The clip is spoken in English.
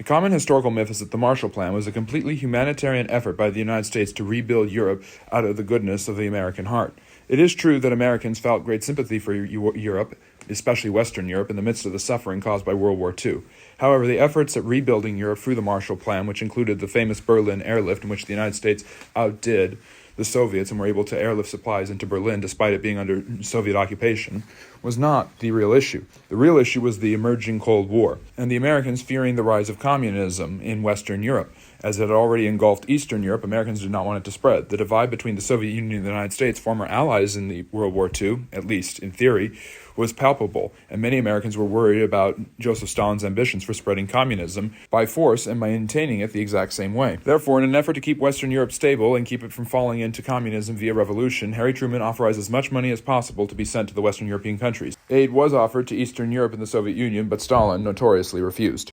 The common historical myth is that the Marshall Plan was a completely humanitarian effort by the United States to rebuild Europe out of the goodness of the American heart. It is true that Americans felt great sympathy for Europe, especially Western Europe, in the midst of the suffering caused by World War II. However, the efforts at rebuilding Europe through the Marshall Plan, which included the famous Berlin airlift in which the United States outdid the Soviets and were able to airlift supplies into Berlin despite it being under Soviet occupation, was not the real issue. The real issue was the emerging Cold War, and the Americans fearing the rise of communism in Western Europe. As it had already engulfed Eastern Europe, Americans did not want it to spread. The divide between the Soviet Union and the United States, former allies in the World War II, at least in theory, was palpable, and many Americans were worried about Joseph Stalin's ambitions for spreading communism by force and maintaining it the exact same way. Therefore, in an effort to keep Western Europe stable and keep it from falling into communism via revolution, Harry Truman authorized as much money as possible to be sent to the Western European countries. Aid was offered to Eastern Europe and the Soviet Union, but Stalin notoriously refused.